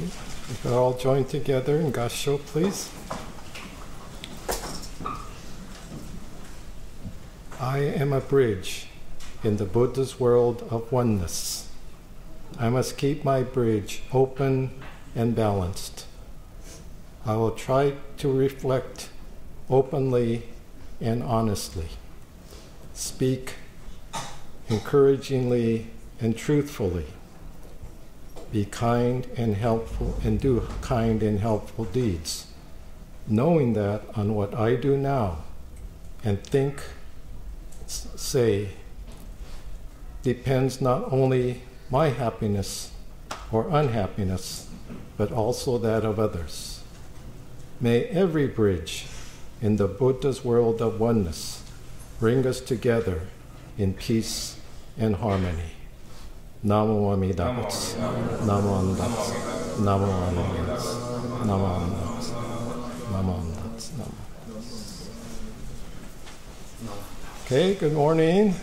We could all join together in Gassho, please. I am a bridge in the Buddha's world of oneness. I must keep my bridge open and balanced. I will try to reflect openly and honestly, speak encouragingly and truthfully, be kind and helpful, and do kind and helpful deeds, knowing that on what I do now and think, say, depends not only my happiness or unhappiness, but also that of others. May every bridge in the Buddha's world of oneness bring us together in peace and harmony. Namo Amida Butsu. Namo Amida Butsu. Namo Amida Butsu. Namo Amida Butsu. Namo Amida Butsu. Okay, good morning,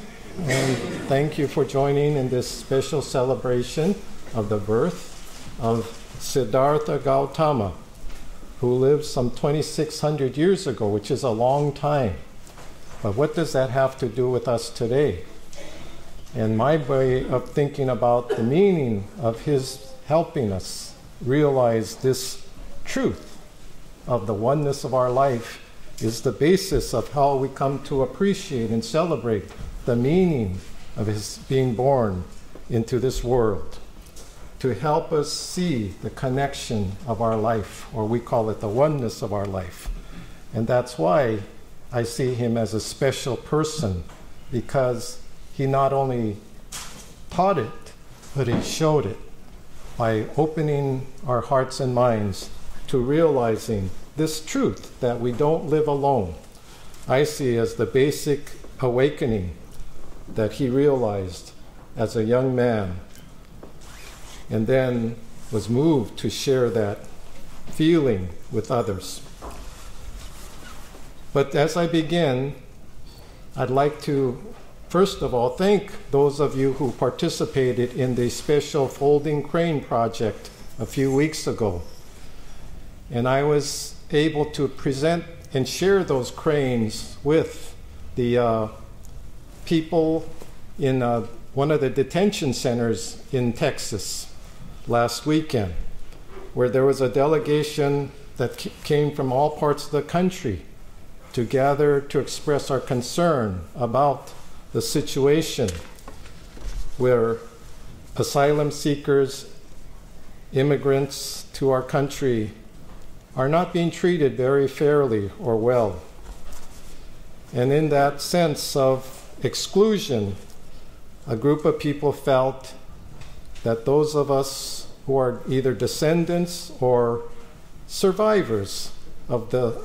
and thank you for joining in this special celebration of the birth of Siddhartha Gautama, who lived some 2,600 years ago, which is a long time. But what does that have to do with us today? And my way of thinking about the meaning of his helping us realize this truth of the oneness of our life is the basis of how we come to appreciate and celebrate the meaning of his being born into this world, to help us see the connection of our life, or we call it the oneness of our life. And that's why I see him as a special person, because he not only taught it, but he showed it by opening our hearts and minds to realizing this truth that we don't live alone. I see as the basic awakening that he realized as a young man, and then was moved to share that feeling with others. But as I begin, I'd like to first of all thank those of you who participated in the special folding crane project a few weeks ago. And I was able to present and share those cranes with the people in one of the detention centers in Texas last weekend, where there was a delegation that came from all parts of the country to gather to express our concern about the situation where asylum seekers, immigrants to our country are not being treated very fairly or well. And in that sense of exclusion, a group of people felt that those of us who are either descendants or survivors of the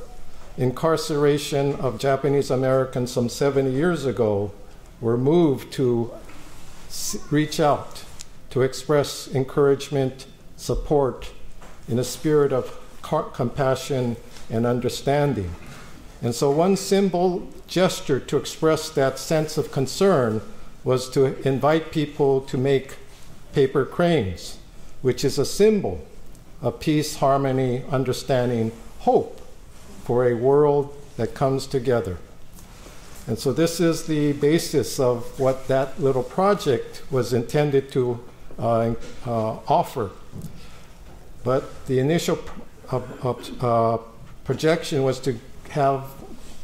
incarceration of Japanese Americans some 70 years ago were moved to reach out, to express encouragement, support in a spirit of compassion and understanding. And so one simple gesture to express that sense of concern was to invite people to make paper cranes, which is a symbol of peace, harmony, understanding, hope for a world that comes together. And so this is the basis of what that little project was intended to offer. But the initial projection was to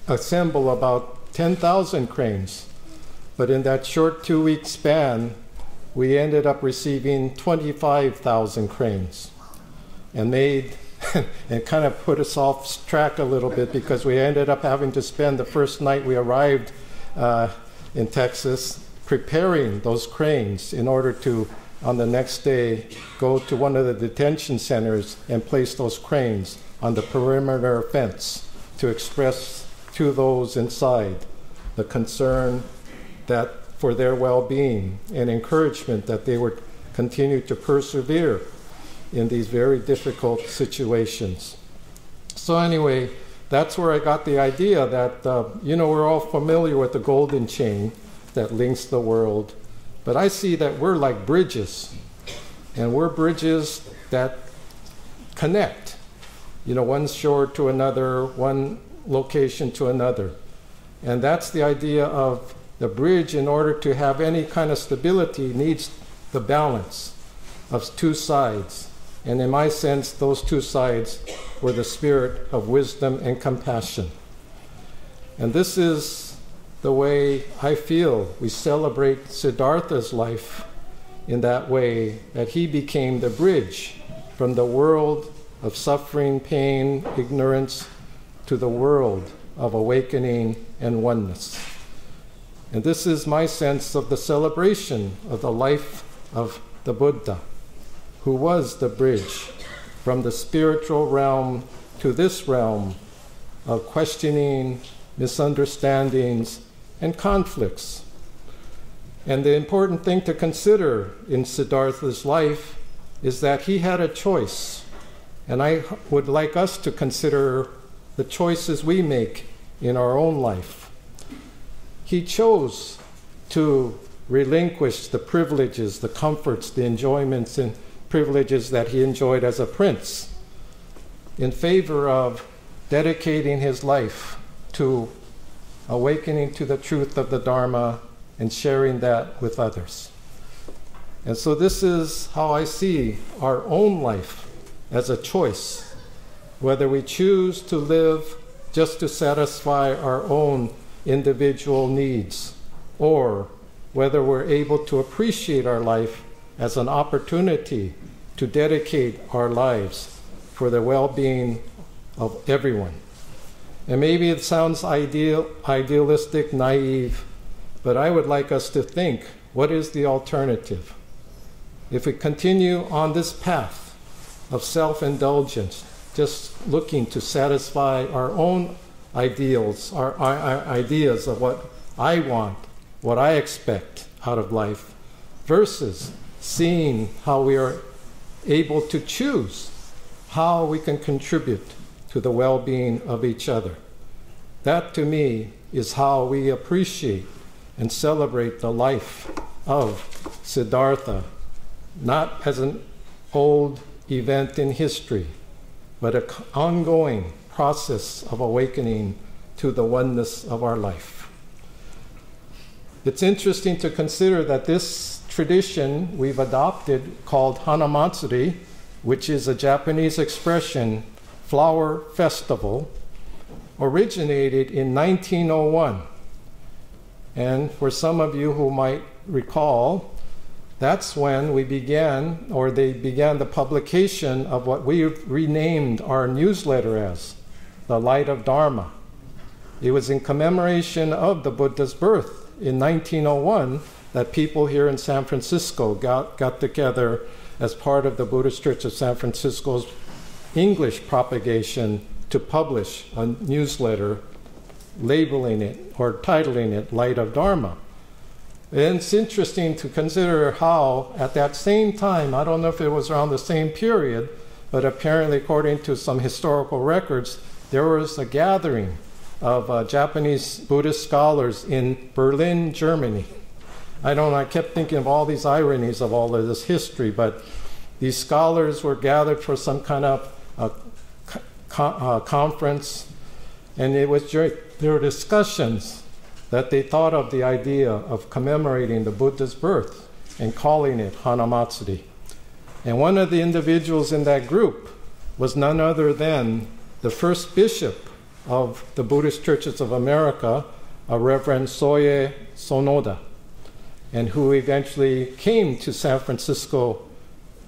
assemble about 10,000 cranes. But in that short 2-week span, we ended up receiving 25,000 cranes, and and kind of put us off track a little bit, because we ended up having to spend the first night we arrived in Texas preparing those cranes in order to, on the next day, go to one of the detention centers and place those cranes on the perimeter fence to express to those inside the concern that for their well-being and encouragement that they would continue to persevere in these very difficult situations. So anyway, that's where I got the idea that, we're all familiar with the golden chain that links the world, but I see that we're like bridges, and we're bridges that connect, one shore to another, one location to another. And that's the idea of the bridge. In order to have any kind of stability, needs the balance of two sides. And in my sense, those two sides were the spirit of wisdom and compassion. And this is the way I feel we celebrate Siddhartha's life, in that way that he became the bridge from the world of suffering, pain, ignorance, to the world of awakening and oneness. And this is my sense of the celebration of the life of the Buddha, who was the bridge from the spiritual realm to this realm of questioning, misunderstandings, and conflicts. And the important thing to consider in Siddhartha's life is that he had a choice. And I would like us to consider the choices we make in our own life. He chose to relinquish the privileges, the comforts, the enjoyments and privileges that he enjoyed as a prince, in favor of dedicating his life to awakening to the truth of the Dharma and sharing that with others. And so this is how I see our own life as a choice, whether we choose to live just to satisfy our own individual needs, or whether we're able to appreciate our life as an opportunity to dedicate our lives for the well-being of everyone. And maybe it sounds idealistic, naive, but I would like us to think, what is the alternative? If we continue on this path of self-indulgence, just looking to satisfy our own ideals, our ideas of what I want, what I expect out of life, versus seeing how we are able to choose how we can contribute to the well-being of each other. That, to me, is how we appreciate and celebrate the life of Siddhartha, not as an old event in history, but an ongoing process of awakening to the oneness of our life. It's interesting to consider that this tradition we've adopted, called Hanamatsuri, which is a Japanese expression, flower festival, originated in 1901. And for some of you who might recall, that's when we began, or they began the publication of what we renamed our newsletter as, the Light of Dharma. It was in commemoration of the Buddha's birth in 1901 that people here in San Francisco got together as part of the Buddhist Church of San Francisco's English propagation to publish a newsletter labeling it or titling it Light of Dharma. And it's interesting to consider how at that same time, I don't know if it was around the same period, but apparently according to some historical records, there was a gathering of Japanese Buddhist scholars in Berlin, Germany. I kept thinking of all these ironies of all of this history, but these scholars were gathered for some kind of conference, and it was during their discussions that they thought of the idea of commemorating the Buddha's birth and calling it Hanamatsuri. And one of the individuals in that group was none other than the first bishop of the Buddhist Churches of America, a Reverend Soye Sonoda, and who eventually came to San Francisco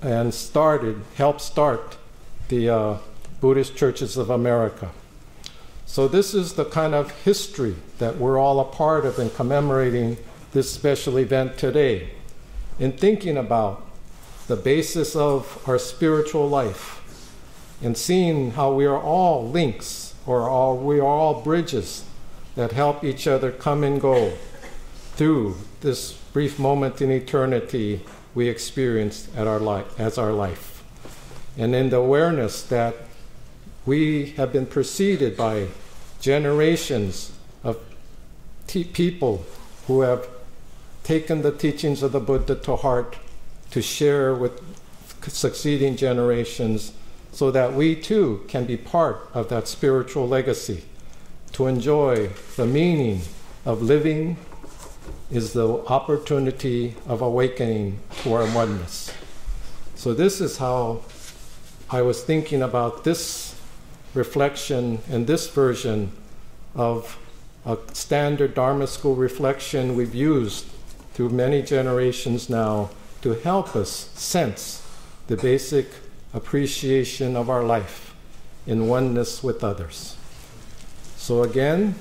and helped start the Buddhist Churches of America. So this is the kind of history that we're all a part of in commemorating this special event today, in thinking about the basis of our spiritual life, and seeing how we are all links, or we are all bridges that help each other come and go through this brief moment in eternity we experienced as our life. And in the awareness that we have been preceded by generations of people who have taken the teachings of the Buddha to heart to share with succeeding generations so that we too can be part of that spiritual legacy. To enjoy the meaning of living is the opportunity of awakening to our oneness. So this is how I was thinking about this reflection and this version of a standard Dharma school reflection we've used through many generations now to help us sense the basic appreciation of our life in oneness with others. So again,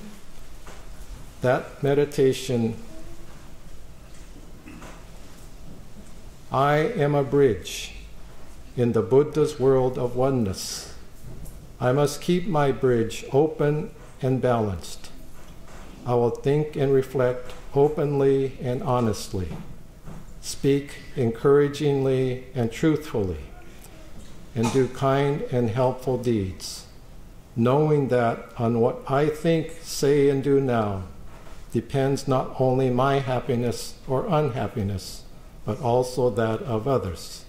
that meditation, I am a bridge in the Buddha's world of oneness. I must keep my bridge open and balanced. I will think and reflect openly and honestly, speak encouragingly and truthfully, and do kind and helpful deeds, knowing that on what I think, say, and do now depends not only my happiness or unhappiness, but also that of others.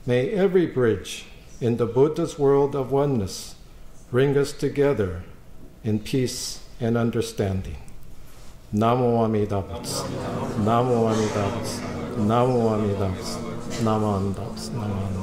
May every bridge in the Buddha's world of oneness bring us together in peace and understanding. Namo Amida Butsu. Namo Amida Butsu. Namo Amida Butsu. Namo Amida Butsu. Namo Amida Butsu.